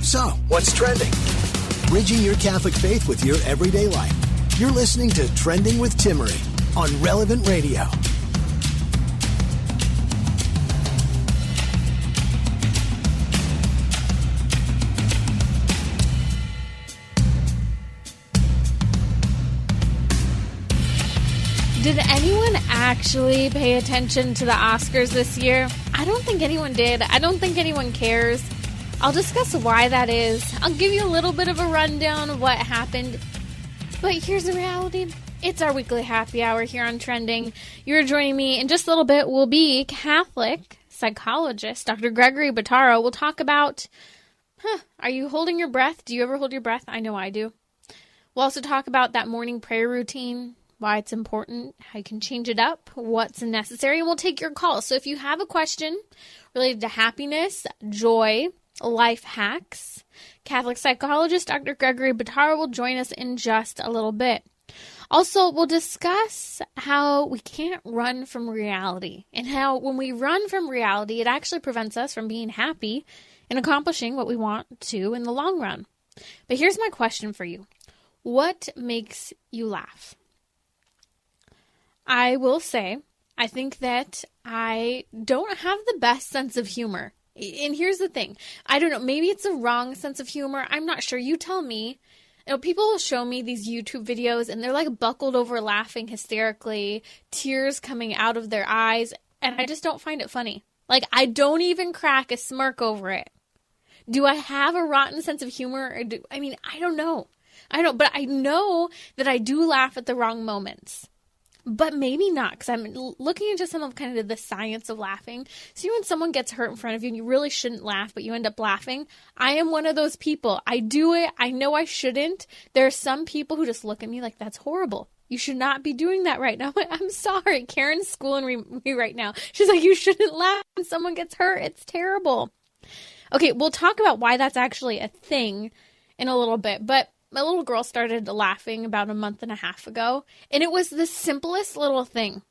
So, what's trending? Bridging your Catholic faith with your everyday life. You're listening to Trending with Timmerie on Relevant Radio. Did anyone actually pay attention to the Oscars this year? I don't think anyone did. I don't think anyone cares. I'll discuss why that is. I'll give you a little bit of a rundown of what happened. But here's the reality. It's our weekly happy hour here on Trending. You're joining me in just a little bit will be Catholic psychologist Dr. Gregory Bottaro. We'll talk about, are you holding your breath? Do you ever hold your breath? I know I do. We'll also talk about that morning prayer routine, why it's important, how you can change it up, what's necessary, and we'll take your calls. So if you have a question related to happiness, joy, life hacks, Catholic psychologist Dr. Gregory Bottaro will join us in just a little bit. Also, we'll discuss how we can't run from reality and how when we run from reality, it actually prevents us from being happy and accomplishing what we want to in the long run. But here's my question for you. What makes you laugh? I will say, I think that I don't have the best sense of humor. And here's the thing. I don't know. Maybe it's a wrong sense of humor. I'm not sure. You tell me. You know, people will show me these YouTube videos and they're like buckled over laughing hysterically, tears coming out of their eyes. And I just don't find it funny. Like, I don't even crack a smirk over it. Do I have a rotten sense of humor? Or I don't know. But I know that I do laugh at the wrong moments. But maybe not, because I'm looking into some of kind of the science of laughing. So when someone gets hurt in front of you and you really shouldn't laugh, but you end up laughing, I am one of those people. I do it. I know I shouldn't. There are some people who just look at me like, that's horrible. You should not be doing that right now. I'm sorry. Karen's schooling me right now. She's like, you shouldn't laugh when someone gets hurt. It's terrible. Okay, we'll talk about why that's actually a thing in a little bit, but my little girl started laughing about a month and a half ago, and it was the simplest little thing.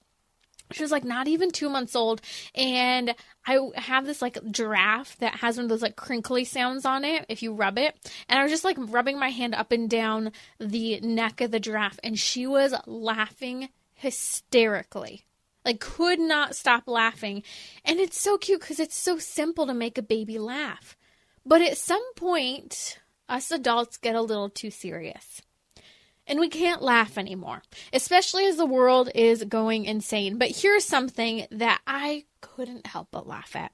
She was like not even 2 months old, and I have this like giraffe that has one of those like crinkly sounds on it if you rub it, and I was just like rubbing my hand up and down the neck of the giraffe, and she was laughing hysterically. Like, could not stop laughing. And it's so cute because it's so simple to make a baby laugh. But at some point, us adults get a little too serious. And we can't laugh anymore, especially as the world is going insane. But here's something that I couldn't help but laugh at.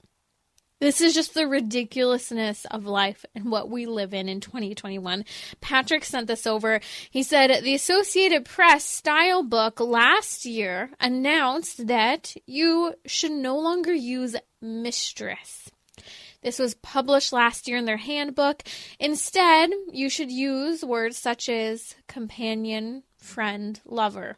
This is just the ridiculousness of life and what we live in 2021. Patrick sent this over. He said, the Associated Press style book last year announced that you should no longer use mistress. This was published last year in their handbook. Instead, you should use words such as companion, friend, lover,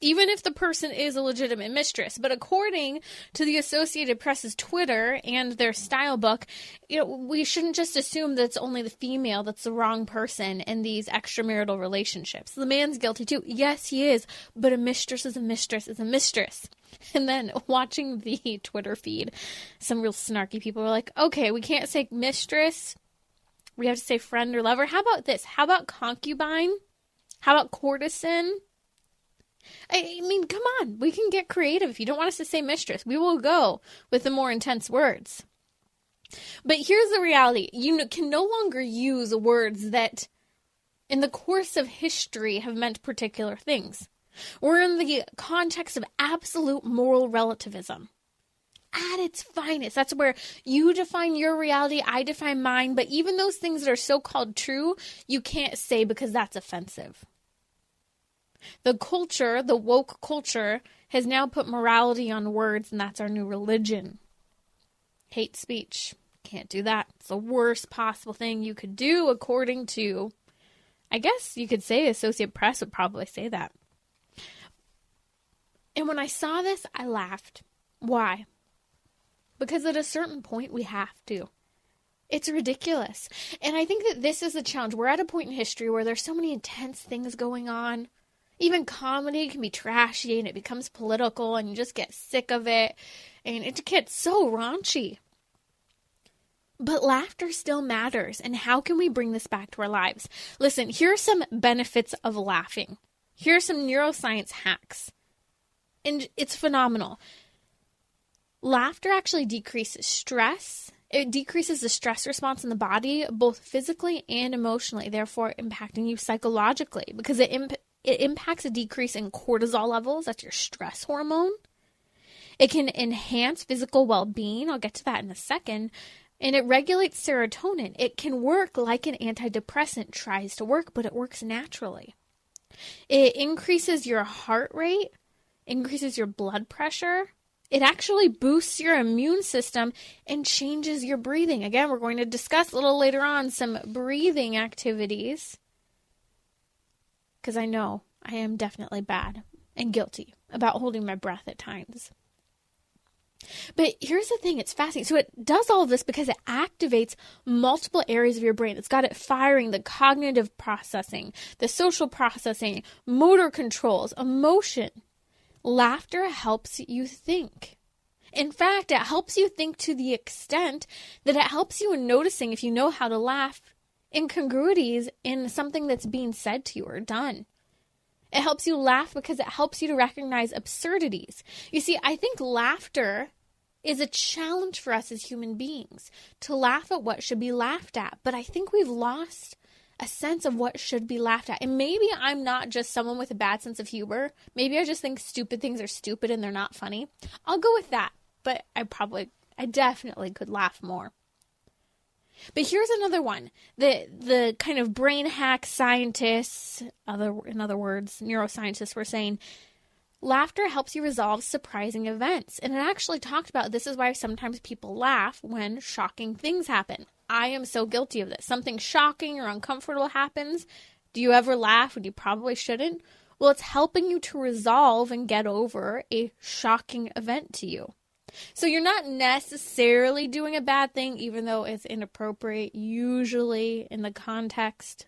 even if the person is a legitimate mistress. But according to the Associated Press's Twitter and their style book, we shouldn't just assume that it's only the female that's the wrong person in these extramarital relationships. The man's guilty too. Yes, he is, but a mistress is a mistress is a mistress. And then watching the Twitter feed, some real snarky people were like, okay, we can't say mistress. We have to say friend or lover. How about this? How about concubine? How about courtesan? I mean, come on. We can get creative. If you don't want us to say mistress, we will go with the more intense words. But here's the reality. You can no longer use words that in the course of history have meant particular things. We're in the context of absolute moral relativism at its finest. That's where you define your reality, I define mine. But even those things that are so-called true, you can't say because that's offensive. The culture, the woke culture, has now put morality on words, and that's our new religion. Hate speech. Can't do that. It's the worst possible thing you could do according to, I guess you could say Associated Press would probably say that. And when I saw this, I laughed. Why? Because at a certain point, we have to. It's ridiculous. And I think that this is the challenge. We're at a point in history where there's so many intense things going on. Even comedy can be trashy and it becomes political and you just get sick of it. And it gets so raunchy. But laughter still matters. And how can we bring this back to our lives? Listen, here are some benefits of laughing. Here are some neuroscience hacks. And it's phenomenal. Laughter actually decreases stress. It decreases the stress response in the body, both physically and emotionally, therefore impacting you psychologically, because it impacts a decrease in cortisol levels. That's your stress hormone. It can enhance physical well-being. I'll get to that in a second. And it regulates serotonin. It can work like an antidepressant tries to work, but it works naturally. It increases your heart rate, increases your blood pressure. It actually boosts your immune system and changes your breathing. Again, we're going to discuss a little later on some breathing activities, because I know I am definitely bad and guilty about holding my breath at times. But here's the thing, it's fascinating. So it does all of this because it activates multiple areas of your brain. It's got it firing the cognitive processing, the social processing, motor controls, emotion. Laughter helps you think. In fact, it helps you think to the extent that it helps you in noticing, if you know how to laugh, incongruities in something that's being said to you or done. It helps you laugh because it helps you to recognize absurdities. You see, I think laughter is a challenge for us as human beings to laugh at what should be laughed at. But I think we've lost a sense of what should be laughed at. And maybe I'm not just someone with a bad sense of humor. Maybe I just think stupid things are stupid and they're not funny. I'll go with that. But I definitely could laugh more. But here's another one. The kind of brain hack scientists, in other words, neuroscientists were saying, laughter helps you resolve surprising events. And it actually talked about this is why sometimes people laugh when shocking things happen. I am so guilty of this. Something shocking or uncomfortable happens. Do you ever laugh when you probably shouldn't? Well, it's helping you to resolve and get over a shocking event to you. So you're not necessarily doing a bad thing, even though it's inappropriate, usually in the context.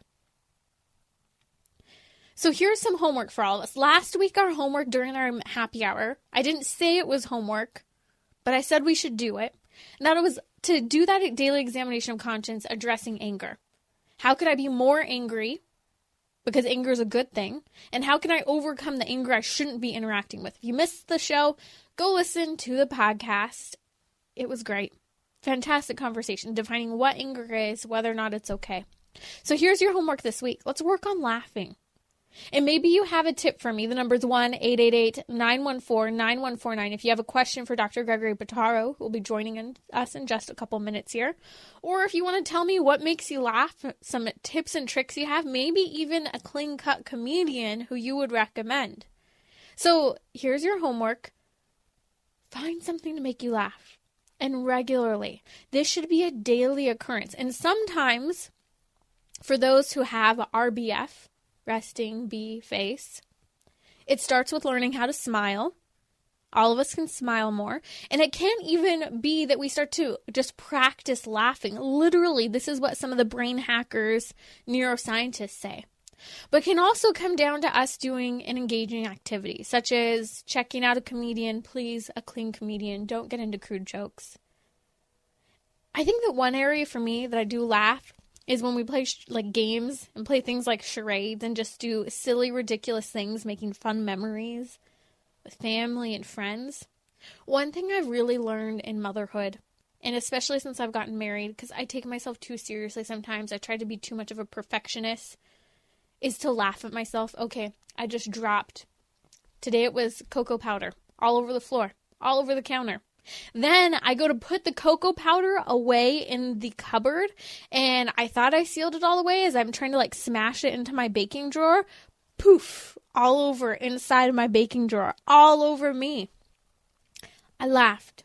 So here's some homework for all of us. Last week, our homework during our happy hour, I didn't say it was homework, but I said we should do it. And that was to do that daily examination of conscience addressing anger. How could I be more angry? Because anger is a good thing. And how can I overcome the anger I shouldn't be interacting with? If you missed the show, go listen to the podcast. It was great. Fantastic conversation defining what anger is, whether or not it's okay. So here's your homework this week. Let's work on laughing. And maybe you have a tip for me. The number's 1-888-914-9149. If you have a question for Dr. Gregory Bottaro, who will be joining us in just a couple minutes here. Or if you want to tell me what makes you laugh, some tips and tricks you have, maybe even a clean-cut comedian who you would recommend. So here's your homework. Find something to make you laugh. And regularly. This should be a daily occurrence. And sometimes, for those who have RBF, resting bee face, it starts with learning how to smile. All of us can smile more. And it can even be that we start to just practice laughing. Literally, this is what some of the brain hackers, neuroscientists say. But it can also come down to us doing an engaging activity, such as checking out a comedian. Please, a clean comedian. Don't get into crude jokes. I think that one area for me that I do laugh is when we play games and play things like charades and just do silly, ridiculous things, making fun memories with family and friends. One thing I've really learned in motherhood, and especially since I've gotten married, because I take myself too seriously sometimes, I try to be too much of a perfectionist, is to laugh at myself. Okay, I just dropped. Today it was cocoa powder all over the floor, all over the counter. Then I go to put the cocoa powder away in the cupboard, and I thought I sealed it all away as I'm trying to smash it into my baking drawer. Poof, all over inside of my baking drawer, all over me. I laughed.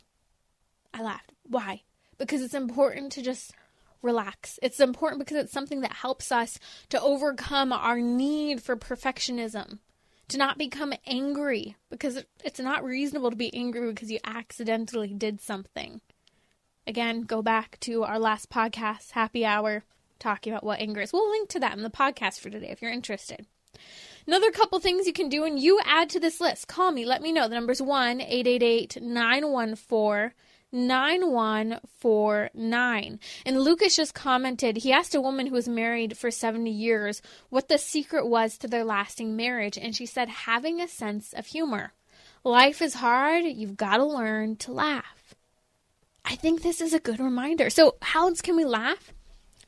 Why? Because it's important to just relax. It's important because it's something that helps us to overcome our need for perfectionism. To not become angry, because it's not reasonable to be angry because you accidentally did something. Again, go back to our last podcast, Happy Hour, talking about what anger is. We'll link to that in the podcast for today if you're interested. Another couple things you can do, and you add to this list. Call me. Let me know. The number's 1-888-914-9149. 9149. And Lucas just commented, he asked a woman who was married for 70 years what the secret was to their lasting marriage. And she said, having a sense of humor. Life is hard. You've got to learn to laugh. I think this is a good reminder. So how else can we laugh?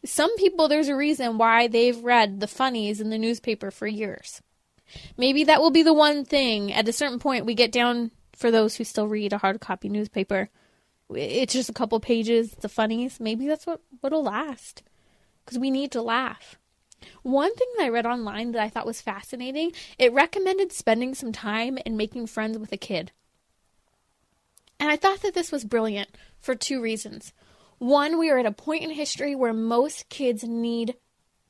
Some people, there's a reason why they've read the funnies in the newspaper for years. Maybe that will be the one thing. At a certain point, we get down, for those who still read a hard copy newspaper, it's just a couple pages, the funnies. Maybe that's what'll last, because we need to laugh. One thing that I read online that I thought was fascinating, it recommended spending some time and making friends with a kid. And I thought that this was brilliant for two reasons. One, we are at a point in history where most kids need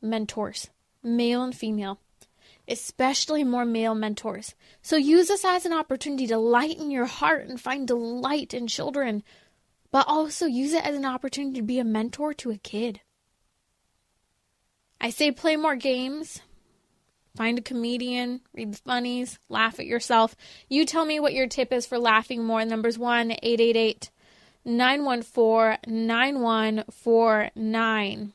mentors, male and female, especially more male mentors. So use this as an opportunity to lighten your heart and find delight in children, but also use it as an opportunity to be a mentor to a kid. I say play more games, find a comedian, read the funnies, laugh at yourself. You tell me what your tip is for laughing more. Numbers 1-888-914-9149.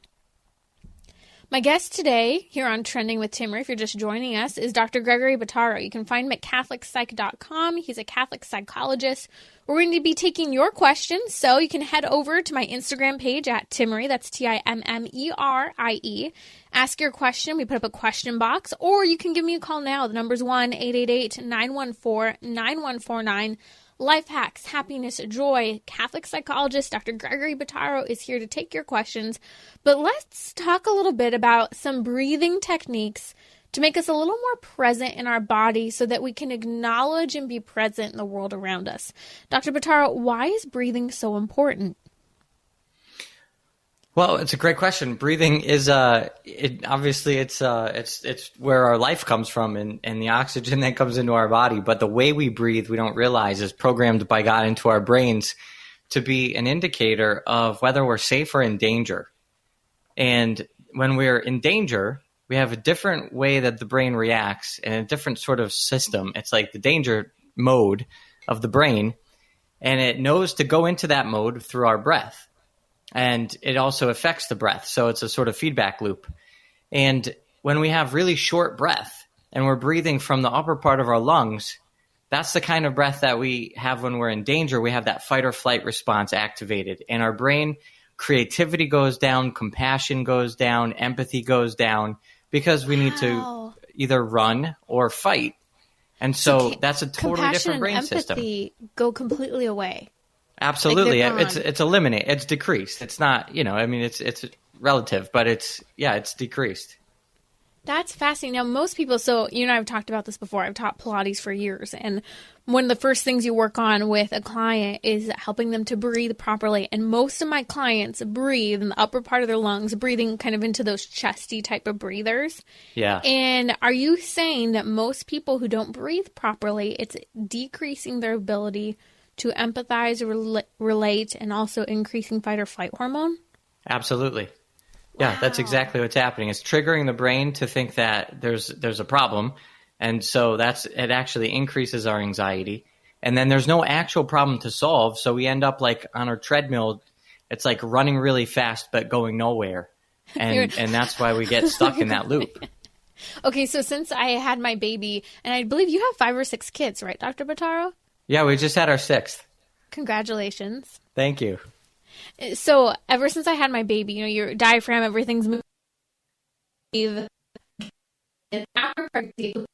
My guest today here on Trending with Timmerie, if you're just joining us, is Dr. Gregory Bottaro. You can find him at CatholicPsych.com. He's a Catholic psychologist. We're going to be taking your questions, so you can head over to my Instagram page at Timmerie. That's Timmerie. Ask your question. We put up a question box, or you can give me a call now. The number's 1-888-914-9149. Life hacks, happiness, joy. Catholic psychologist Dr. Gregory Bottaro is here to take your questions. But let's talk a little bit about some breathing techniques to make us a little more present in our body so that we can acknowledge and be present in the world around us. Dr. Bottaro, why is breathing so important? Well, it's a great question. Breathing is obviously it's where our life comes from and the oxygen that comes into our body. But the way we breathe, we don't realize, is programmed by God into our brains to be an indicator of whether we're safe or in danger. And when we're in danger, we have a different way that the brain reacts and a different sort of system. It's like the danger mode of the brain, and it knows to go into that mode through our breath. And it also affects the breath. So it's a sort of feedback loop. And when we have really short breath and we're breathing from the upper part of our lungs, that's the kind of breath that we have when we're in danger. We have that fight or flight response activated. And our brain, creativity goes down, compassion goes down, empathy goes down, because we need to either run or fight. And so that's a totally different brain system. Compassion and empathy go completely away. Absolutely. Like it's eliminated. It's decreased. It's not, it's relative, but it's decreased. That's fascinating. Now, most people, so you and I have talked about this before. I've taught Pilates for years. And one of the first things you work on with a client is helping them to breathe properly. And most of my clients breathe in the upper part of their lungs, breathing kind of into those chesty type of breathers. Yeah. And are you saying that most people who don't breathe properly, it's decreasing their ability to empathize, relate, and also increasing fight or flight hormone? Absolutely. Yeah, that's exactly what's happening. It's triggering the brain to think that there's a problem, and so it actually increases our anxiety. And then there's no actual problem to solve, so we end up like on our treadmill. It's like running really fast but going nowhere, and that's why we get stuck in that loop. Okay, so since I had my baby, and I believe you have 5 or 6 kids, right, Dr. Bottaro? Yeah, we just had our 6th. Congratulations. Thank you. So ever since I had my baby, your diaphragm, everything's moving. After pregnancy,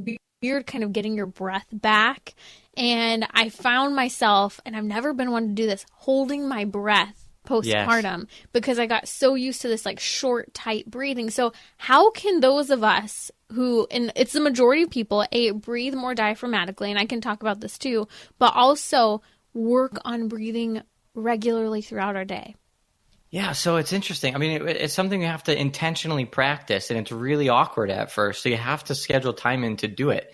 it's weird kind of getting your breath back. And I found myself, and I've never been one to do this, holding my breath postpartum because I got so used to this like short, tight breathing. So how can those of us who, and it's the majority of people, breathe more diaphragmatically, and I can talk about this too, but also work on breathing regularly throughout our day? Yeah, so it's interesting. I mean, it's something you have to intentionally practice, and it's really awkward at first. So you have to schedule time in to do it.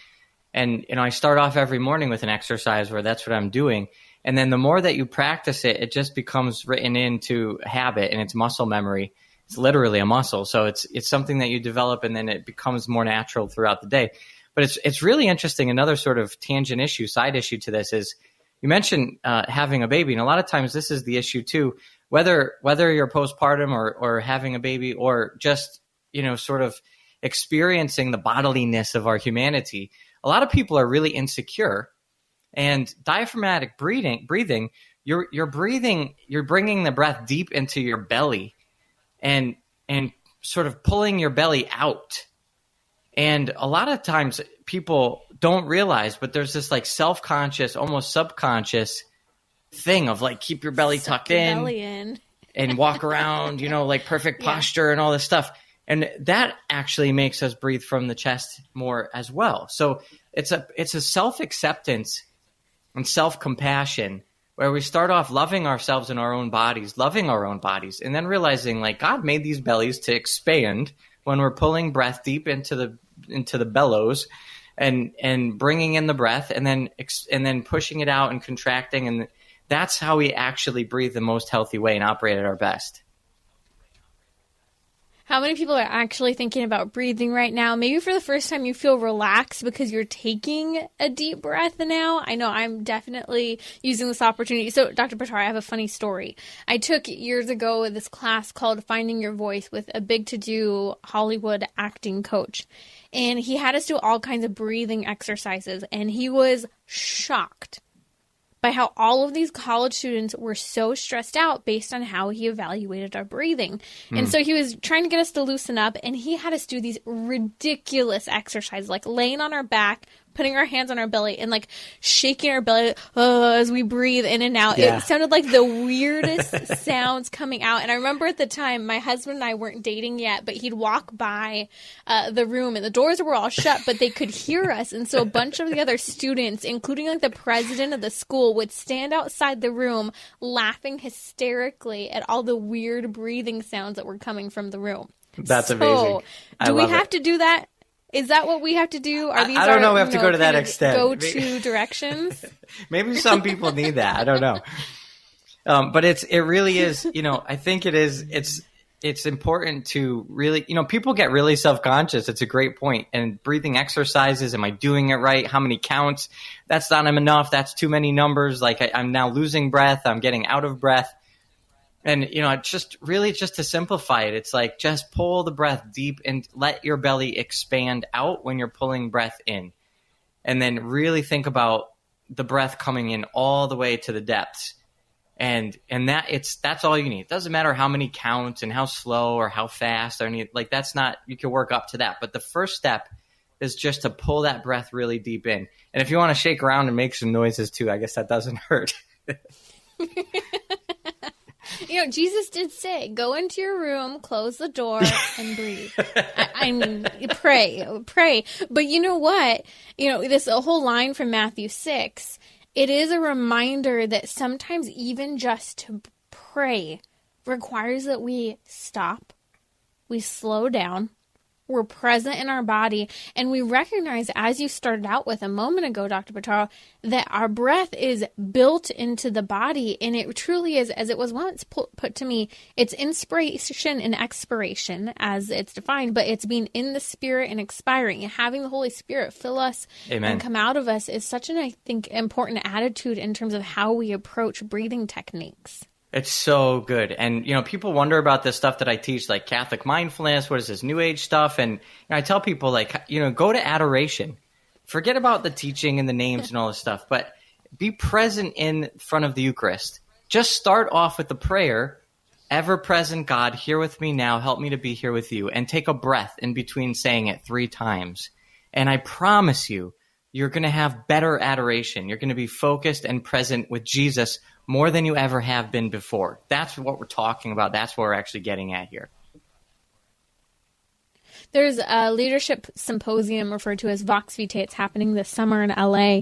And, I start off every morning with an exercise where that's what I'm doing. And then the more that you practice it, it just becomes written into habit, and it's muscle memory. It's literally a muscle. So it's something that you develop, and then it becomes more natural throughout the day. But it's really interesting. Another sort of tangent issue, side issue to this is, you mentioned having a baby, and a lot of times this is the issue too. Whether you're postpartum or having a baby, or just sort of experiencing the bodiliness of our humanity, a lot of people are really insecure. And diaphragmatic breathing, you're breathing, you're bringing the breath deep into your belly, and sort of pulling your belly out. And a lot of times people don't realize, but there's this like self-conscious, almost subconscious thing of like, keep your belly tucked in and walk around, like perfect posture and all this stuff. And that actually makes us breathe from the chest more as well. So it's a self-acceptance and self-compassion, where we start off loving ourselves in our own bodies, loving our own bodies, and then realizing like God made these bellies to expand when we're pulling breath deep into the bellows, and bringing in the breath, and then pushing it out and contracting, and that's how we actually breathe the most healthy way and operate at our best. How many people are actually thinking about breathing right now? Maybe for the first time you feel relaxed because you're taking a deep breath now. I know I'm definitely using this opportunity. So, Dr. Bottaro, I have a funny story. I took years ago this class called Finding Your Voice with a big to-do Hollywood acting coach. And he had us do all kinds of breathing exercises. And he was shocked by how all of these college students were so stressed out based on how he evaluated our breathing. And so he was trying to get us to loosen up, and he had us do these ridiculous exercises, like laying on our back, putting our hands on our belly, and like shaking our belly as we breathe in and out. Yeah. It sounded like the weirdest sounds coming out. And I remember at the time, my husband and I weren't dating yet, but he'd walk by the room, and the doors were all shut, but they could hear us. And so a bunch of the other students, including like the president of the school, would stand outside the room laughing hysterically at all the weird breathing sounds that were coming from the room. That's amazing. Do we have to do that? Is that what we have to do? Are these I don't know. We have to go to that extent. Go-to directions. Maybe some people need that. I don't know. But it really is. I think it is. It's important to really. People get really self-conscious. It's a great point. And breathing exercises. Am I doing it right? How many counts? That's not enough. That's too many numbers. Like I'm now losing breath. I'm getting out of breath. And, just to simplify it, it's like just pull the breath deep and let your belly expand out when you're pulling breath in. And then really think about the breath coming in all the way to the depths. And that's all you need. It doesn't matter how many counts and how slow or how fast or any, like that's not, you can work up to that. But the first step is just to pull that breath really deep in. And if you want to shake around and make some noises too, I guess that doesn't hurt. Jesus did say, go into your room, close the door, and breathe. I mean, pray. But you know what? This whole line from Matthew 6, it is a reminder that sometimes even just to pray requires that we stop, we slow down, we're present in our body, and we recognize, as you started out with a moment ago, Dr. Bottaro, that our breath is built into the body, and it truly is, as it was once put to me, it's inspiration and expiration, as it's defined, but it's being in the Spirit and expiring, and having the Holy Spirit fill us Amen. And come out of us is such an, I think, important attitude in terms of how we approach breathing techniques. It's so good. And, people wonder about this stuff that I teach, like Catholic mindfulness. What is this New Age stuff? And I tell people, like, go to adoration. Forget about the teaching and the names and all this stuff, but be present in front of the Eucharist. Just start off with the prayer, ever-present God, here with me now, help me to be here with you, and take a breath in between saying it 3 times. And I promise you, you're going to have better adoration. You're going to be focused and present with Jesus more than you ever have been before. That's what we're talking about. That's what we're actually getting at here. There's a leadership symposium referred to as Vox Vitae. It's happening this summer in LA,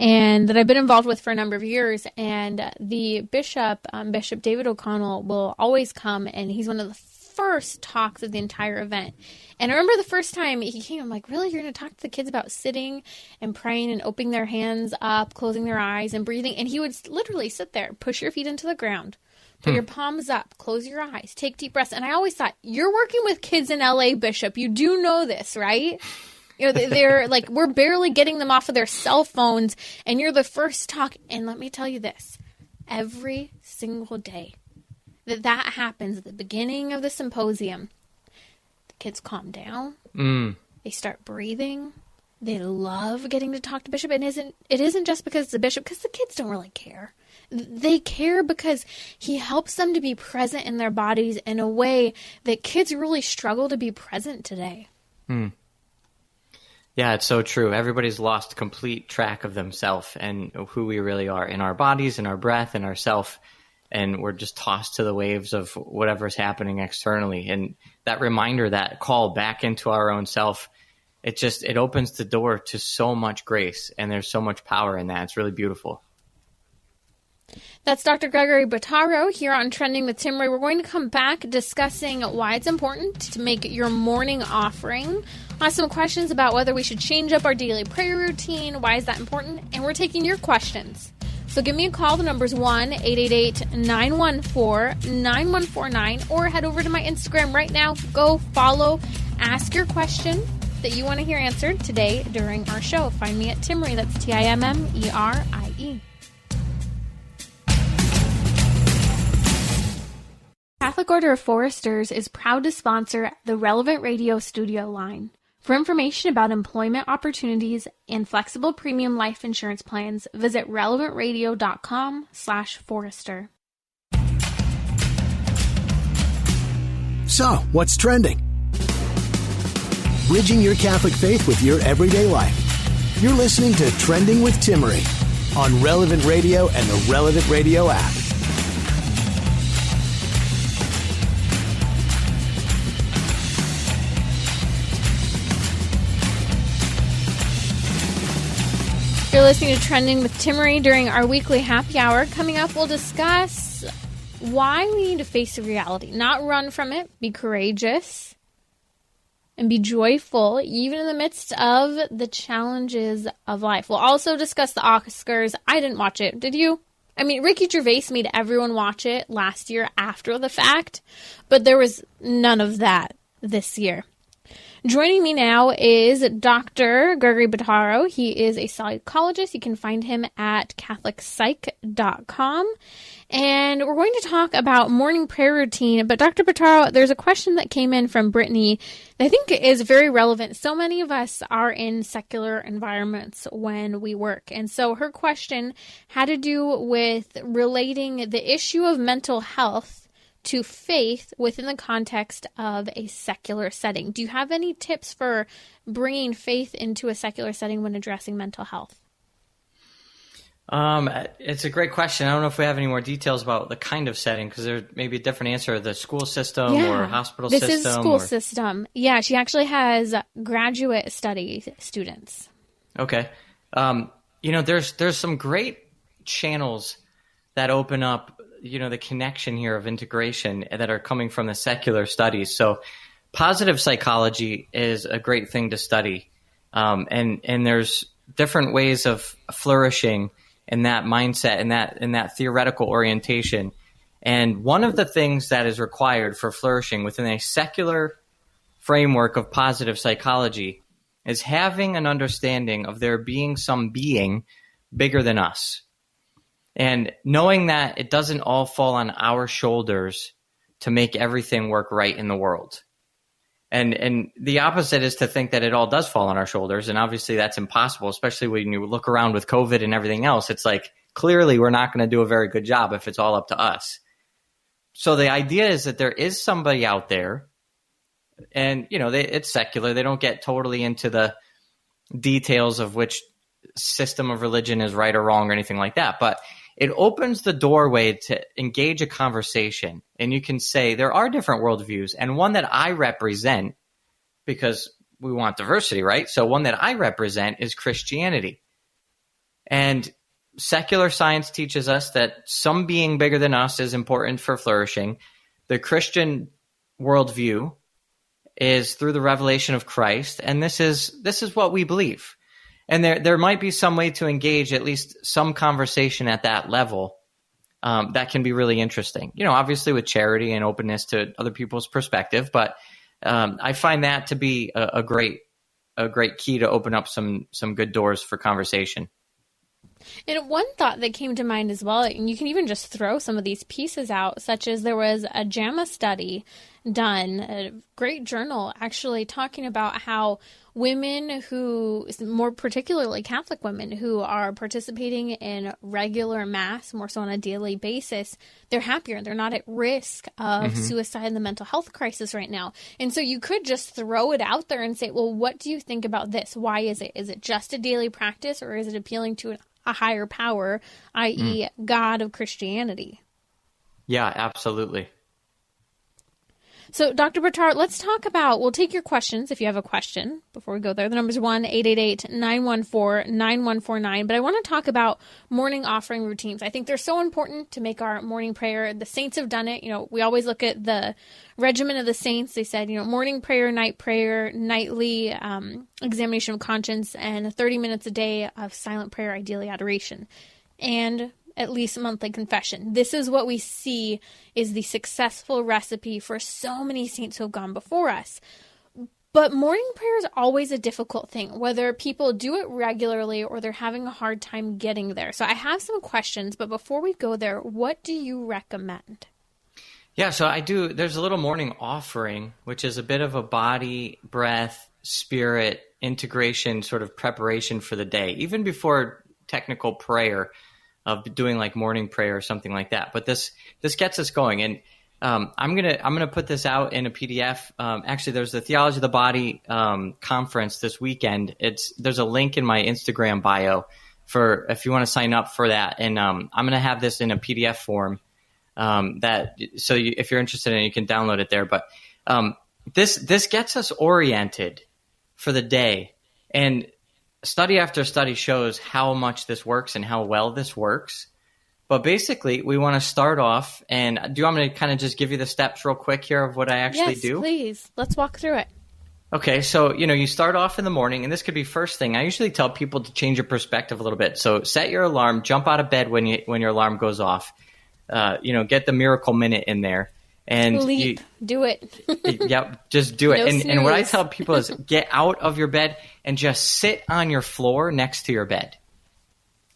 and that I've been involved with for a number of years. And the bishop, Bishop David O'Connell, will always come, and he's one of the first talks of the entire event. And I remember the first time he came, I'm like, really? You're going to talk to the kids about sitting and praying and opening their hands up, closing their eyes and breathing? And he would literally sit there, push your feet into the ground, put your palms up, close your eyes, take deep breaths. And I always thought, you're working with kids in LA, Bishop. You do know this, right? They're like, we're barely getting them off of their cell phones, and you're the first to talk. And let me tell you this, every single day that happens at the beginning of the symposium, the kids calm down. They start breathing. They love getting to talk to Bishop. And it isn't just because it's a bishop, because the kids don't really care. They care because he helps them to be present in their bodies in a way that kids really struggle to be present today. Yeah, it's so true. Everybody's lost complete track of themselves and who we really are in our bodies, in our breath, in ourself. And we're just tossed to the waves of whatever's happening externally. And that reminder, that call back into our own self, it opens the door to so much grace. And there's so much power in that. It's really beautiful. That's Dr. Gregory Bottaro here on Trending with Timmerie. We're going to come back discussing why it's important to make your morning offering. I'll ask some questions about whether we should change up our daily prayer routine. Why is that important? And we're taking your questions. So give me a call. The number's 1-888-914-9149, or head over to my Instagram right now. Go follow, ask your question that you want to hear answered today during our show. Find me at Timmerie. That's Timmerie. Catholic Order of Foresters is proud to sponsor the Relevant Radio Studio line. For information about employment opportunities and flexible premium life insurance plans, visit relevantradio.com/forester. So, what's trending? Bridging your Catholic faith with your everyday life. You're listening to Trending with Timmerie on Relevant Radio and the Relevant Radio app. You're listening to Trending with Timmerie during our weekly happy hour. Coming up, we'll discuss why we need to face the reality, not run from it, be courageous, and be joyful, even in the midst of the challenges of life. We'll also discuss the Oscars. I didn't watch it. Did you? I mean, Ricky Gervais made everyone watch it last year after the fact, but there was none of that this year. Joining me now is Dr. Gregory Bottaro. He is a psychologist. You can find him at catholicpsych.com. And we're going to talk about morning prayer routine. But Dr. Bottaro, there's a question that came in from Brittany that I think is very relevant. So many of us are in secular environments when we work. And so her question had to do with relating the issue of mental health to faith within the context of a secular setting. Do you have any tips for bringing faith into a secular setting when addressing mental health? It's a great question. I don't know if we have any more details about the kind of setting, because there may be a different answer, the school system or hospital system. This is school system. Yeah, she actually has graduate study students. Okay. There's some great channels that open up the connection here of integration that are coming from the secular studies. So positive psychology is a great thing to study. And there's different ways of flourishing in that mindset and that theoretical orientation. And one of the things that is required for flourishing within a secular framework of positive psychology is having an understanding of there being some being bigger than us. And knowing that it doesn't all fall on our shoulders to make everything work right in the world. And the opposite is to think that it all does fall on our shoulders. And obviously that's impossible, especially when you look around with COVID and everything else. It's like, clearly we're not going to do a very good job if it's all up to us. So the idea is that there is somebody out there, and, it's secular. They don't get totally into the details of which system of religion is right or wrong or anything like that. But it opens the doorway to engage a conversation. And you can say there are different worldviews, and one that I represent, because we want diversity, right? So one that I represent is Christianity. And secular science teaches us that some being bigger than us is important for flourishing. The Christian worldview is through the revelation of Christ, and this is what we believe. And there might be some way to engage at least some conversation at that level that can be really interesting. Obviously with charity and openness to other people's perspective, but I find that to be a great a great key to open up some good doors for conversation. And one thought that came to mind as well, and you can even just throw some of these pieces out, such as there was a JAMA study done, a great journal actually, talking about how women who, more particularly Catholic women, who are participating in regular Mass, more so on a daily basis, they're happier. They're not at risk of suicide and the mental health crisis right now. And so you could just throw it out there and say, well, what do you think about this? Why is it? Is it just a daily practice, or is it appealing to a higher power, i.e. God of Christianity? Yeah, absolutely. So, Dr. Bottaro, let's talk about, we'll take your questions if you have a question before we go there. The number is 1-888-914-9149. But I want to talk about morning offering routines. I think they're so important to make our morning prayer. The saints have done it. You know, we always look at the regimen of the saints. They said, you know, morning prayer, nightly examination of conscience, and 30 minutes a day of silent prayer, ideally adoration. And at least monthly confession. This is what we see is the successful recipe for so many saints who have gone before us. But morning prayer is always a difficult thing, whether people do it regularly or they're having a hard time getting there. So I have some questions, but before we go there, what do you recommend? Yeah, so I do. There's a little morning offering, which is a bit of a body, breath, spirit integration sort of preparation for the day, even before technical prayer of doing like morning prayer or something like that. But this gets us going. And I'm gonna put this out in a PDF. Actually, there's the Theology of the Body conference this weekend. There's a link in my Instagram bio for if you want to sign up for that. And I'm gonna have this in a PDF form if you're interested in it, you can download it there. But this gets us oriented for the day. And study after study shows how much this works and how well this works. But basically, we want to start off, and do you want me to kind of just give you the steps real quick here of what I actually do? Yes, please. Let's walk through it. Okay, so, you start off in the morning, and this could be first thing. I usually tell people to change your perspective a little bit. So set your alarm, jump out of bed when your alarm goes off. Get the miracle minute in there. And Leap. Do it. Yep, just do it. No And what I tell people is get out of your bed and just sit on your floor next to your bed.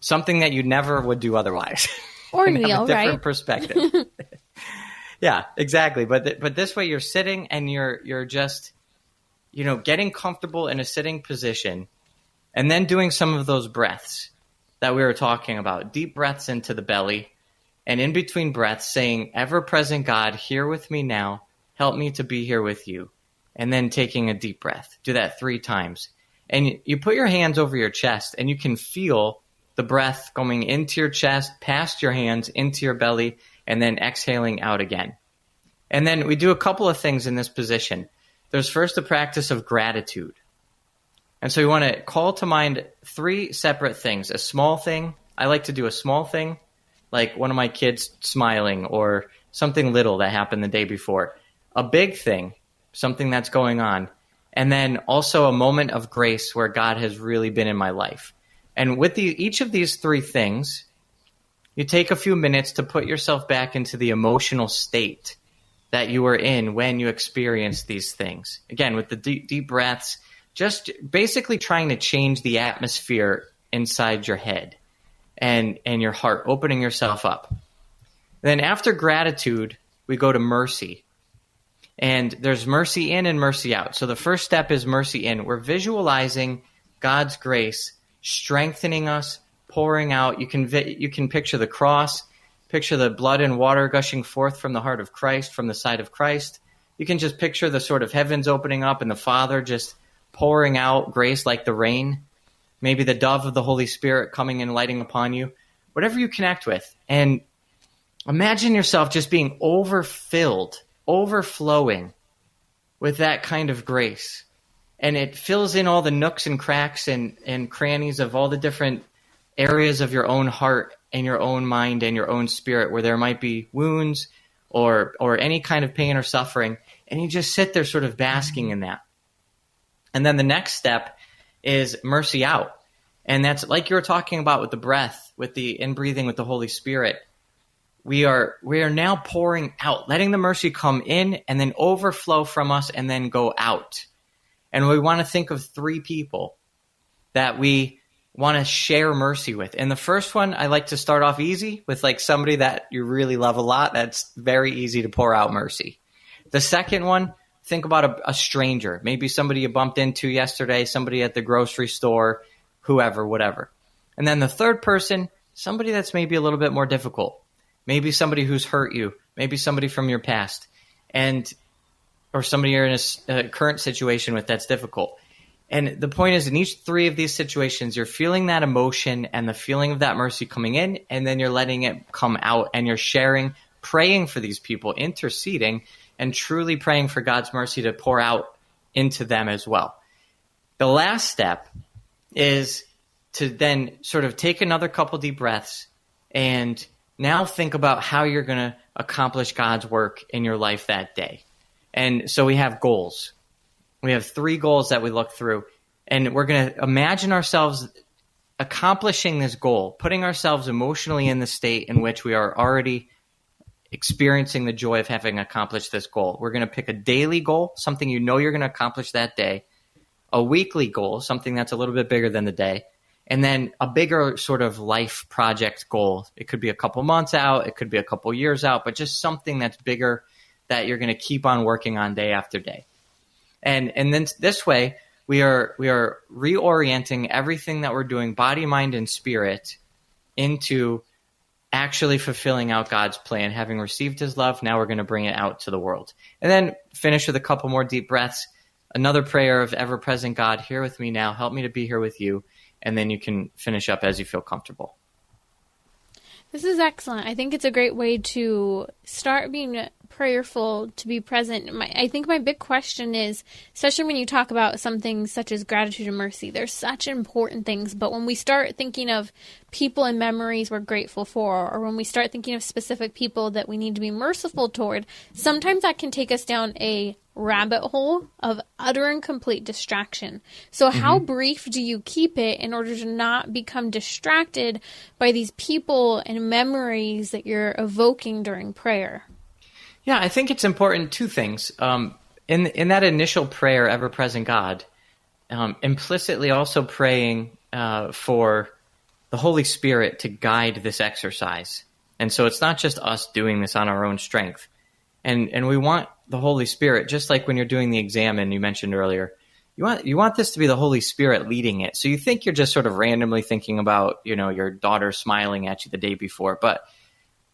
Something that you never would do otherwise. Or kneel, right? Different perspective. Yeah, exactly. But this way you're sitting and you're just, getting comfortable in a sitting position and then doing some of those breaths that we were talking about. Deep breaths into the belly. And in between breaths, saying, ever-present God, here with me now, help me to be here with you. And then taking a deep breath. Do that 3 times. And you put your hands over your chest, and you can feel the breath going into your chest, past your hands, into your belly, and then exhaling out again. And then we do a couple of things in this position. There's first a practice of gratitude. And so you want to call to mind 3 separate things. A small thing. I like to do a small thing, like one of my kids smiling or something little that happened the day before. A big thing, something that's going on. And then also a moment of grace where God has really been in my life. And with each of these 3 things, you take a few minutes to put yourself back into the emotional state that you were in when you experienced these things. Again, with the deep breaths, just basically trying to change the atmosphere inside your head. And your heart, opening yourself up. Then after gratitude, we go to mercy. And there's mercy in and mercy out. So the first step is mercy in. We're visualizing God's grace strengthening us, pouring out. You can picture the cross, picture the blood and water gushing forth from the heart of Christ, from the side of Christ. You can just picture the sort of heavens opening up and the Father just pouring out grace like the rain. Maybe the dove of the Holy Spirit coming and lighting upon you, whatever you connect with. And imagine yourself just being overflowing with that kind of grace. And it fills in all the nooks and cracks and crannies of all the different areas of your own heart and your own mind and your own spirit where there might be wounds or any kind of pain or suffering. And you just sit there sort of basking in that. And then the next step is mercy out. And that's like you were talking about with the breath, with the inbreathing with the Holy Spirit. We are now pouring out, letting the mercy come in and then overflow from us and then go out. And we want to think of 3 people that we want to share mercy with. And the first one, I like to start off easy with like somebody that you really love a lot. That's very easy to pour out mercy. The second one, think about a stranger, maybe somebody you bumped into yesterday, somebody at the grocery store, whoever, whatever. And then the third person, somebody that's maybe a little bit more difficult, maybe somebody who's hurt you, maybe somebody from your past, or somebody you're in a current situation with that's difficult. And the point is, in each 3 of these situations, you're feeling that emotion and the feeling of that mercy coming in, and then you're letting it come out, and you're sharing, praying for these people, interceding, and truly praying for God's mercy to pour out into them as well. The last step is to then sort of take another couple deep breaths and now think about how you're going to accomplish God's work in your life that day. And so we have goals. We have 3 goals that we look through, and we're going to imagine ourselves accomplishing this goal, putting ourselves emotionally in the state in which we are already experiencing the joy of having accomplished this goal. We're going to pick a daily goal, something you know you're going to accomplish that day, a weekly goal, something that's a little bit bigger than the day, and then a bigger sort of life project goal. It could be a couple months out, it could be a couple years out, but just something that's bigger that you're going to keep on working on day after day. And then this way, we are reorienting everything that we're doing, body, mind, and spirit, into actually fulfilling out God's plan. Having received his love, now we're going to bring it out to the world. And then finish with a couple more deep breaths. Another prayer of ever-present God, here with me now. Help me to be here with you. And then you can finish up as you feel comfortable. This is excellent. I think it's a great way to start being prayerful, to be present. I think my big question is, especially when you talk about something such as gratitude and mercy, they're such important things. But when we start thinking of people and memories we're grateful for, or when we start thinking of specific people that we need to be merciful toward, sometimes that can take us down a rabbit hole of utter and complete distraction. So how brief do you keep it in order to not become distracted by these people and memories that you're evoking during prayer? Yeah, I think it's important, 2 things. In that initial prayer, ever-present God, implicitly also praying for the Holy Spirit to guide this exercise. And so it's not just us doing this on our own strength. And we want the Holy Spirit, just like when you're doing the exam, and you mentioned earlier, you want this to be the Holy Spirit leading it. So you think you're just sort of randomly thinking about, your daughter smiling at you the day before, but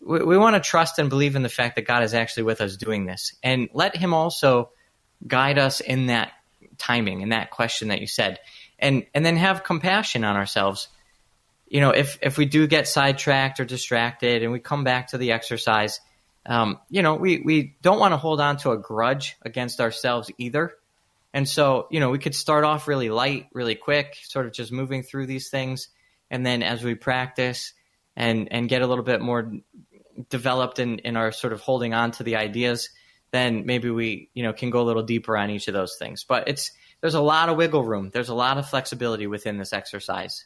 we want to trust and believe in the fact that God is actually with us doing this, and let him also guide us in that timing, in that question that you said, and then have compassion on ourselves. If we do get sidetracked or distracted and we come back to the exercise, we don't want to hold on to a grudge against ourselves either. And so, we could start off really light, really quick, sort of just moving through these things. And then as we practice and get a little bit more developed in our sort of holding on to the ideas, then maybe we, can go a little deeper on each of those things. But there's a lot of wiggle room. There's a lot of flexibility within this exercise.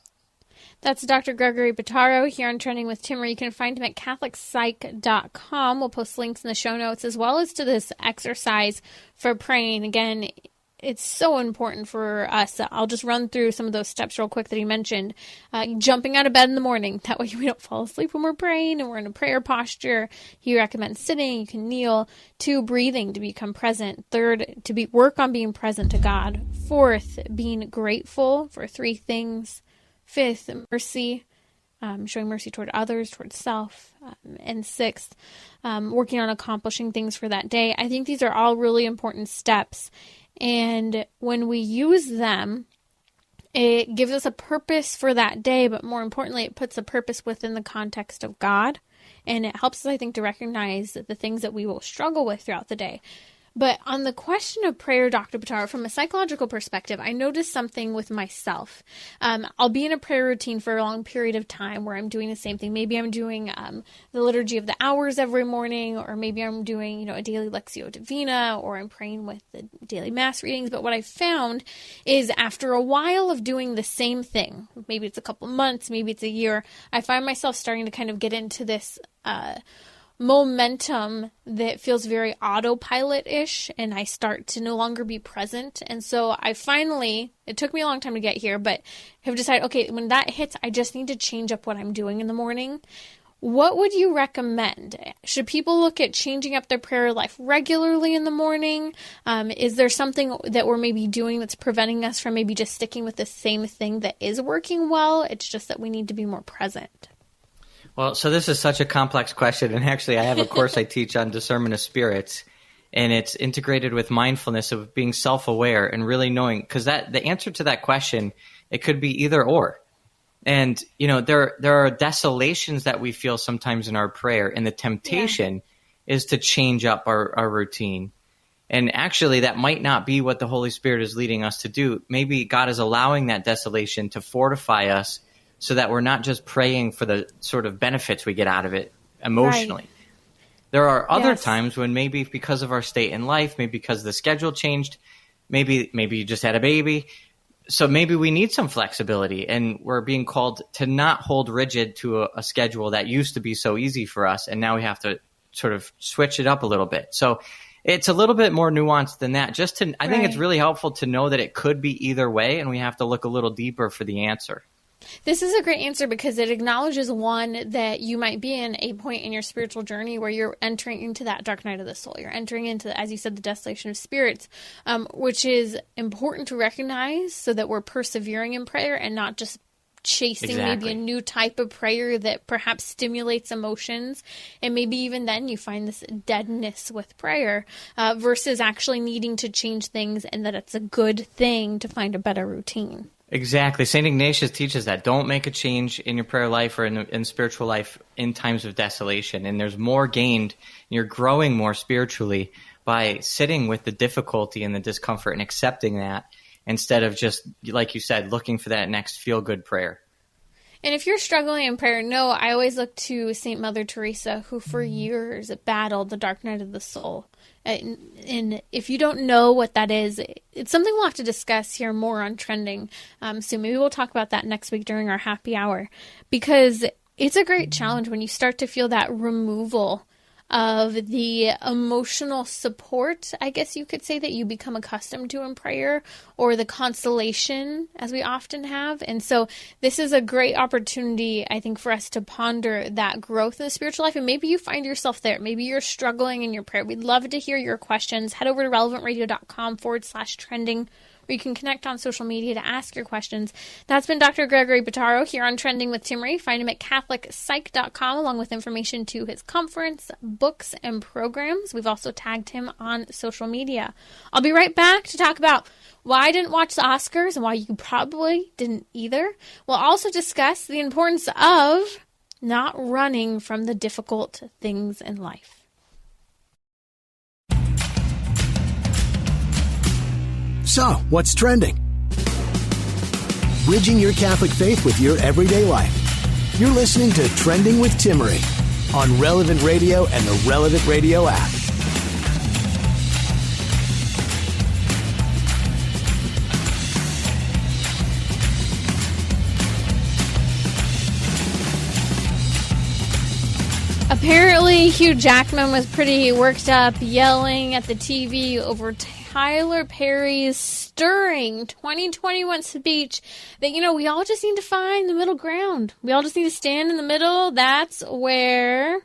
That's Dr. Gregory Bottaro here on Trending with Timmerie. You can find him at CatholicPsych.com. We'll post links in the show notes as well as to this exercise for praying. Again, it's so important for us. I'll just run through some of those steps real quick that he mentioned. Jumping out of bed in the morning. That way we don't fall asleep when we're praying and we're in a prayer posture. He recommends sitting. You can kneel. 2, breathing to become present. 3, to work on being present to God. 4th, being grateful for 3 things. 5th, mercy, showing mercy toward others, toward self. And 6th, working on accomplishing things for that day. I think these are all really important steps. And when we use them, it gives us a purpose for that day, but more importantly, it puts a purpose within the context of God. And it helps us, I think, to recognize the things that we will struggle with throughout the day. But on the question of prayer, Dr. Bottaro, from a psychological perspective, I noticed something with myself. I'll be in a prayer routine for a long period of time where I'm doing the same thing. Maybe I'm doing the Liturgy of the Hours every morning, or maybe I'm doing, a daily Lectio Divina, or I'm praying with the daily Mass readings. But what I found is after a while of doing the same thing, maybe it's a couple months, maybe it's a year, I find myself starting to kind of get into this momentum that feels very autopilot-ish, and I start to no longer be present. And so I finally, it took me a long time to get here, but have decided, okay, when that hits, I just need to change up what I'm doing in the morning. What would you recommend? Should people look at changing up their prayer life regularly in the morning? Is there something that we're maybe doing that's preventing us from maybe just sticking with the same thing that is working well? It's just that we need to be more present. Well, so this is such a complex question, and actually I have a course I teach on discernment of spirits, and it's integrated with mindfulness of being self-aware and really knowing, because that the answer to that question, it could be either or. And, there are desolations that we feel sometimes in our prayer, and the temptation is to change up our routine. And actually, that might not be what the Holy Spirit is leading us to do. Maybe God is allowing that desolation to fortify us so that we're not just praying for the sort of benefits we get out of it emotionally. Right. There are other times when maybe because of our state in life, maybe because the schedule changed, maybe you just had a baby, so maybe we need some flexibility, and we're being called to not hold rigid to a schedule that used to be so easy for us, and now we have to sort of switch it up a little bit. So it's a little bit more nuanced than that. I think it's really helpful to know that it could be either way, and we have to look a little deeper for the answer. This is a great answer because it acknowledges, one, that you might be in a point in your spiritual journey where you're entering into that dark night of the soul. You're entering into, as you said, the desolation of spirits, which is important to recognize so that we're persevering in prayer and not just chasing maybe a new type of prayer that perhaps stimulates emotions. And maybe even then you find this deadness with prayer versus actually needing to change things, and that it's a good thing to find a better routine. Exactly. St. Ignatius teaches that. Don't make a change in your prayer life or in spiritual life in times of desolation. And there's more gained. You're growing more spiritually by sitting with the difficulty and the discomfort and accepting that instead of just, like you said, looking for that next feel-good prayer. And if you're struggling in prayer, I always look to St. Mother Teresa, who for years battled the dark night of the soul. And if you don't know what that is, it's something we'll have to discuss here more on Trending soon. Maybe we'll talk about that next week during our happy hour, because it's a great challenge when you start to feel that removal of the emotional support, I guess you could say, that you become accustomed to in prayer, or the consolation as we often have. And so this is a great opportunity, I think, for us to ponder that growth in the spiritual life. And maybe you find yourself there. Maybe you're struggling in your prayer. We'd love to hear your questions. Head over to relevantradio.com/trending, or you can connect on social media to ask your questions. That's been Dr. Gregory Bottaro here on Trending with Timmerie. Find him at catholicpsych.com along with information to his conference, books, and programs. We've also tagged him on social media. I'll be right back to talk about why I didn't watch the Oscars and why you probably didn't either. We'll also discuss the importance of not running from the difficult things in life. So, what's trending? Bridging your Catholic faith with your everyday life. You're listening to Trending with Timmerie on Relevant Radio and the Relevant Radio app. Apparently, Hugh Jackman was pretty worked up, yelling at the TV over Tyler Perry's stirring 2021 speech that, we all just need to find the middle ground. We all just need to stand in the middle. That's where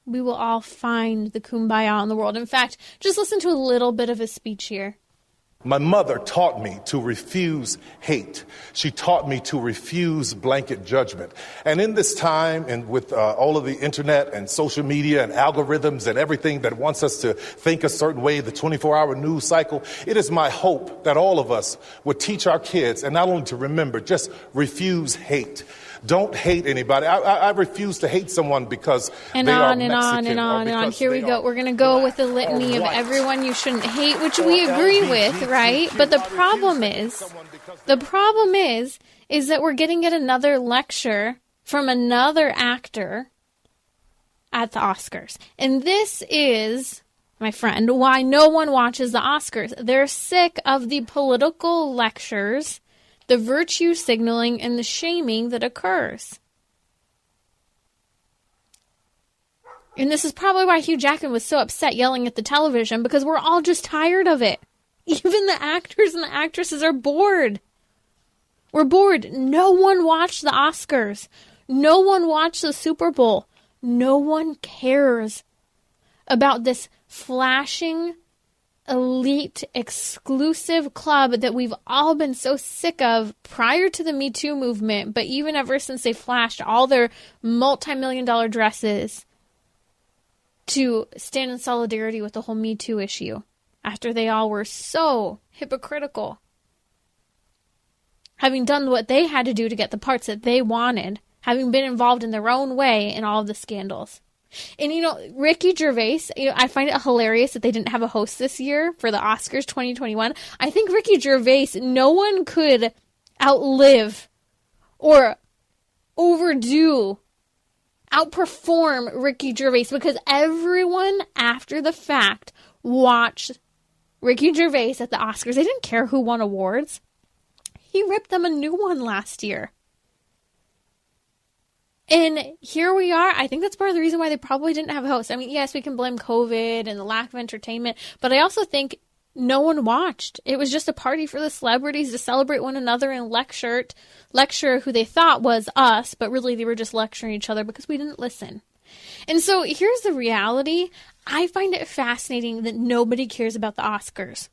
we will all find the kumbaya in the world. In fact, just listen to a little bit of his speech here. My mother taught me to refuse hate. She taught me to refuse blanket judgment. And in this time, and with all of the internet and social media and algorithms and everything that wants us to think a certain way, the 24-hour news cycle, it is my hope that all of us would teach our kids, and not only to remember, just refuse hate. Don't hate anybody. I refuse to hate someone because and they on are and Mexican on and on and on. Here we go. We're going to go with the litany of everyone you shouldn't hate, which we agree with, right? But the problem is that we're getting yet another lecture from another actor at the Oscars. And this is, my friend, why no one watches the Oscars. They're sick of the political lectures, the virtue signaling, and the shaming that occurs. And this is probably why Hugh Jackman was so upset yelling at the television, because we're all just tired of it. Even the actors and the actresses are bored. We're bored. No one watched the Oscars. No one watched the Super Bowl. No one cares about this flashing, elite, exclusive club that we've all been so sick of prior to the Me Too movement, but even ever since they flashed all their multi-million-dollar dresses to stand in solidarity with the whole Me Too issue, after they all were so hypocritical, having done what they had to do to get the parts that they wanted, having been involved in their own way in all of the scandals. And, Ricky Gervais, I find it hilarious that they didn't have a host this year for the Oscars 2021. I think Ricky Gervais, no one could outlive or outperform Ricky Gervais, because everyone after the fact watched Ricky Gervais at the Oscars. They didn't care who won awards. He ripped them a new one last year. And here we are. I think that's part of the reason why they probably didn't have a host. I mean, yes, we can blame COVID and the lack of entertainment, but I also think no one watched. It was just a party for the celebrities to celebrate one another and lecture who they thought was us, but really they were just lecturing each other because we didn't listen. And so here's the reality. I find it fascinating that nobody cares about the Oscars.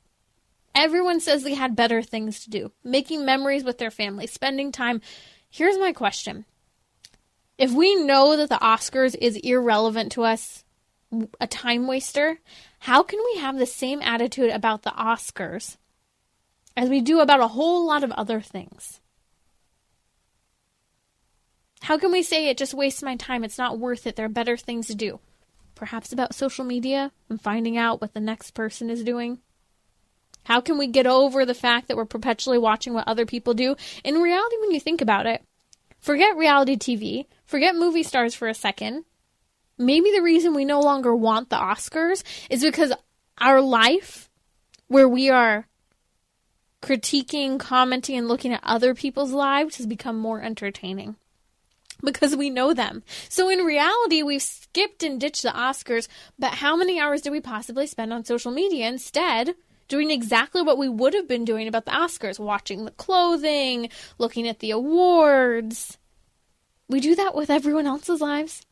Everyone says they had better things to do, making memories with their family, spending time. Here's my question. If we know that the Oscars is irrelevant to us, a time waster, how can we have the same attitude about the Oscars as we do about a whole lot of other things? How can we say it just wastes my time, it's not worth it, there are better things to do? Perhaps about social media and finding out what the next person is doing? How can we get over the fact that we're perpetually watching what other people do? In reality, when you think about it, forget reality TV, forget movie stars for a second. Maybe the reason we no longer want the Oscars is because our life, where we are critiquing, commenting, and looking at other people's lives, has become more entertaining. Because we know them. So in reality, we've skipped and ditched the Oscars, but how many hours do we possibly spend on social media instead, doing exactly what we would have been doing about the Oscars, watching the clothing, looking at the awards? We do that with everyone else's lives.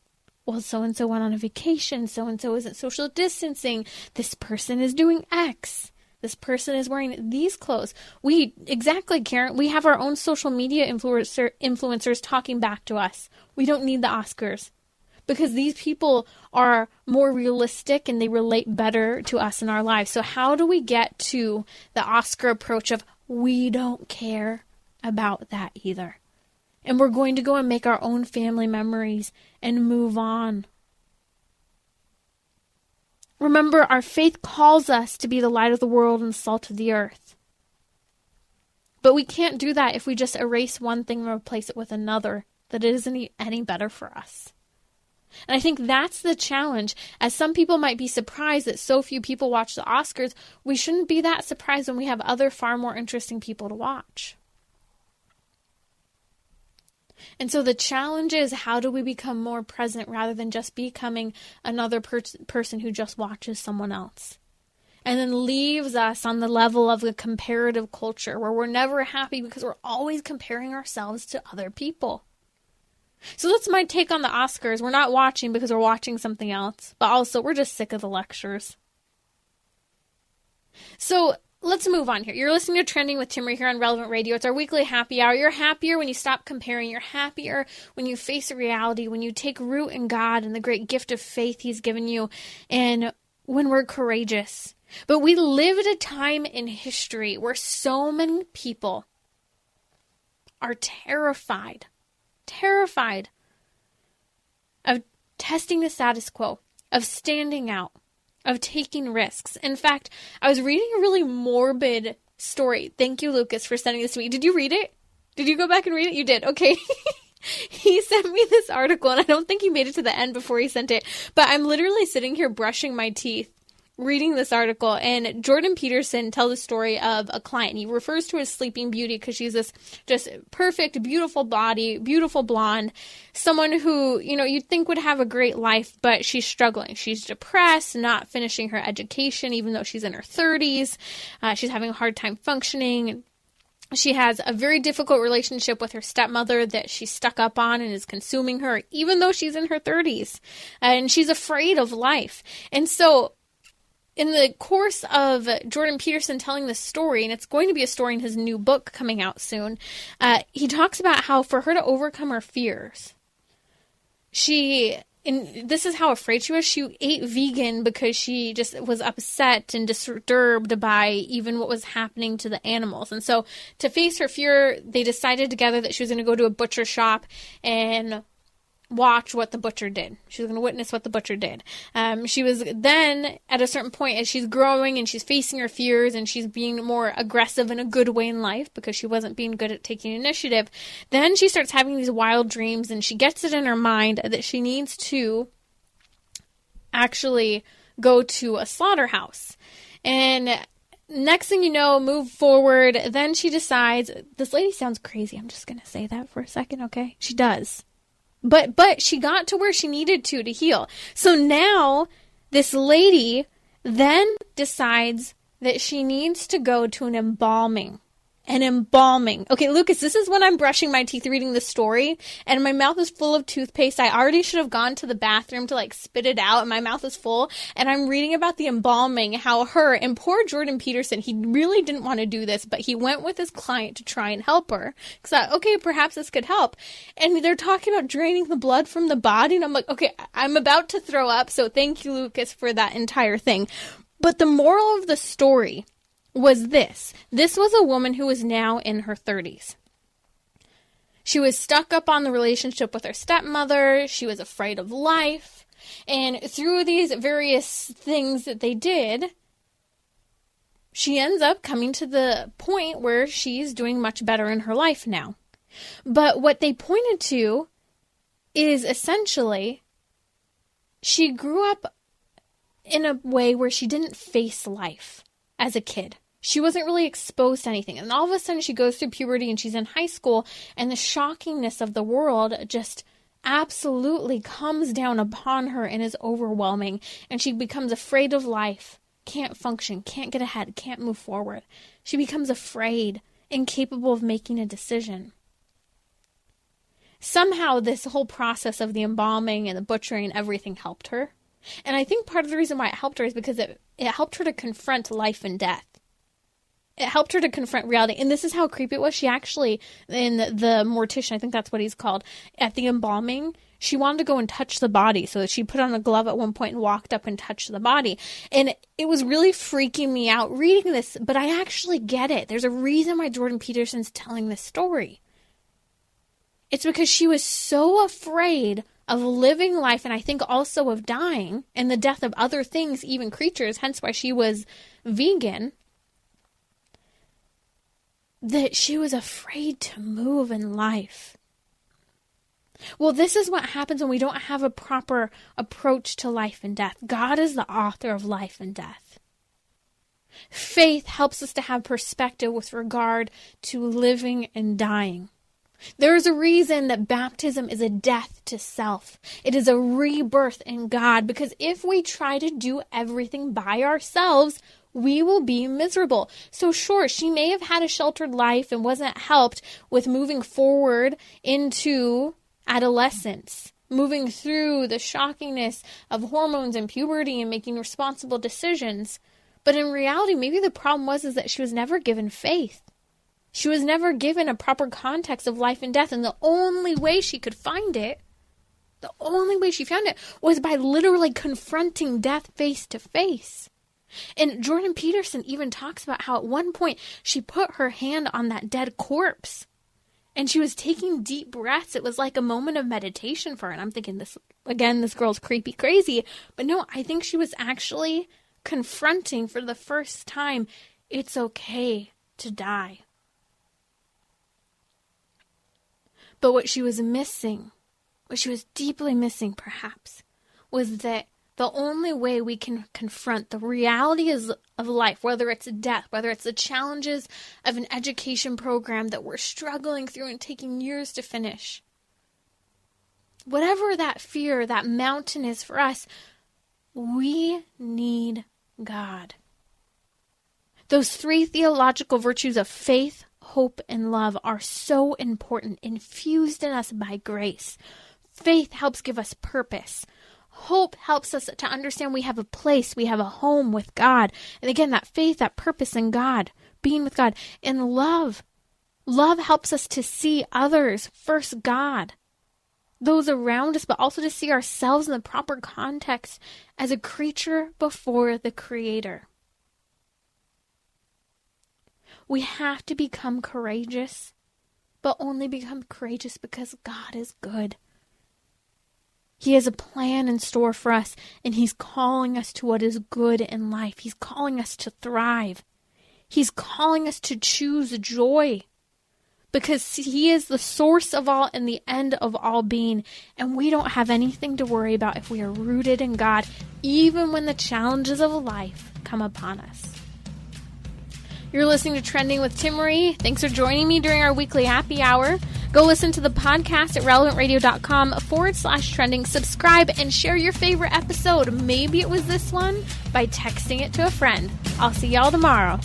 Well, so-and-so went on a vacation, so-and-so isn't social distancing, this person is doing X, this person is wearing these clothes. Exactly, Karen, we have our own social media influencers talking back to us. We don't need the Oscars because these people are more realistic and they relate better to us in our lives. So how do we get to the Oscar approach of we don't care about that either? And we're going to go and make our own family memories and move on. Remember, our faith calls us to be the light of the world and salt of the earth. But we can't do that if we just erase one thing and replace it with another that isn't any better for us. And I think that's the challenge. As some people might be surprised that so few people watch the Oscars, we shouldn't be that surprised when we have other far more interesting people to watch. And so the challenge is, how do we become more present rather than just becoming another person who just watches someone else? And then leaves us on the level of a comparative culture where we're never happy because we're always comparing ourselves to other people. So that's my take on the Oscars. We're not watching because we're watching something else, but also we're just sick of the lectures. So let's move on here. You're listening to Trending with Timmerie here on Relevant Radio. It's our weekly happy hour. You're happier when you stop comparing. You're happier when you face a reality, when you take root in God and the great gift of faith He's given you, and when we're courageous. But we live at a time in history where so many people are terrified of testing the status quo, of standing out, of taking risks. In fact, I was reading a really morbid story. Thank you, Lucas, for sending this to me. Did you read it? Did you go back and read it? You did. Okay. He sent me this article, and I don't think he made it to the end before he sent it. But I'm literally sitting here brushing my teeth, reading this article, and Jordan Peterson tells the story of a client. He refers to her as Sleeping Beauty because she's this just perfect, beautiful body, beautiful blonde, someone who, you'd think would have a great life, but she's struggling. She's depressed, not finishing her education, even though she's in her 30s. She's having a hard time functioning. She has a very difficult relationship with her stepmother that she's stuck up on and is consuming her, even though she's in her 30s. And she's afraid of life. And so in the course of Jordan Peterson telling this story, and it's going to be a story in his new book coming out soon, he talks about how for her to overcome her fears, this is how afraid she was. She ate vegan because she just was upset and disturbed by even what was happening to the animals. And so to face her fear, they decided together that she was going to go to a butcher shop and watch what the butcher did. She was going to witness what the butcher did. She was then, at a certain point, as she's growing and she's facing her fears and she's being more aggressive in a good way in life because she wasn't being good at taking initiative, then she starts having these wild dreams and she gets it in her mind that she needs to actually go to a slaughterhouse. And next thing you know, move forward, then she decides, this lady sounds crazy. I'm just going to say that for a second, okay? She does. But she got to where she needed to heal. So now this lady then decides that she needs to go to an embalming. An embalming. Okay, Lucas, this is when I'm brushing my teeth reading the story, and my mouth is full of toothpaste. I already should have gone to the bathroom to spit it out, and my mouth is full, and I'm reading about the embalming, how her, and poor Jordan Peterson, he really didn't want to do this, but he went with his client to try and help her. Because, okay, perhaps this could help. And they're talking about draining the blood from the body, and I'm like, okay, I'm about to throw up, so thank you, Lucas, for that entire thing. But the moral of the story was this. This was a woman who was now in her 30s. She was stuck up on the relationship with her stepmother. She was afraid of life. And through these various things that they did, she ends up coming to the point where she's doing much better in her life now. But what they pointed to is essentially she grew up in a way where she didn't face life as a kid. She wasn't really exposed to anything. And all of a sudden she goes through puberty and she's in high school, and the shockingness of the world just absolutely comes down upon her and is overwhelming. And she becomes afraid of life, can't function, can't get ahead, can't move forward. She becomes afraid, incapable of making a decision. Somehow this whole process of the embalming and the butchering and everything helped her. And I think part of the reason why it helped her is because it helped her to confront life and death. It helped her to confront reality. And this is how creepy it was. She actually, in the mortician, I think that's what he's called, at the embalming, she wanted to go and touch the body. So she put on a glove at one point and walked up and touched the body. And it was really freaking me out reading this, but I actually get it. There's a reason why Jordan Peterson's telling this story. It's because she was so afraid of living life, and I think also of dying and the death of other things, even creatures, hence why she was vegan, that she was afraid to move in life. Well, this is what happens when we don't have a proper approach to life and death. God is the author of life and death. Faith helps us to have perspective with regard to living and dying. There is a reason that baptism is a death to self. It is a rebirth in God, because if we try to do everything by ourselves, we will be miserable. So sure, she may have had a sheltered life and wasn't helped with moving forward into adolescence, moving through the shockingness of hormones and puberty and making responsible decisions. But in reality, maybe the problem was that she was never given faith. She was never given a proper context of life and death. And the only way she could find it, the only way she found it was by literally confronting death face to face. And Jordan Peterson even talks about how at one point she put her hand on that dead corpse and she was taking deep breaths. It was like a moment of meditation for her. And I'm thinking, this girl's creepy crazy. But no, I think she was actually confronting for the first time, it's okay to die. But what she was missing, what she was deeply missing perhaps, was that The only way we can confront the realities of life, whether it's death, whether it's the challenges of an education program that we're struggling through and taking years to finish, whatever that fear, that mountain is for us, we need God. Those three theological virtues of faith, hope, and love are so important, infused in us by grace. Faith helps give us purpose. Hope helps us to understand we have a place, we have a home with God. And again, that faith, that purpose in God, being with God. And love helps us to see others, first God, those around us, but also to see ourselves in the proper context as a creature before the Creator. We have to become courageous, but only become courageous because God is good. He has a plan in store for us, and He's calling us to what is good in life. He's calling us to thrive. He's calling us to choose joy, because He is the source of all and the end of all being, and we don't have anything to worry about if we are rooted in God, even when the challenges of life come upon us. You're listening to Trending with Timmerie. Thanks for joining me during our weekly happy hour. Go listen to the podcast at relevantradio.com/trending. Subscribe and share your favorite episode. Maybe it was this one by texting it to a friend. I'll see y'all tomorrow.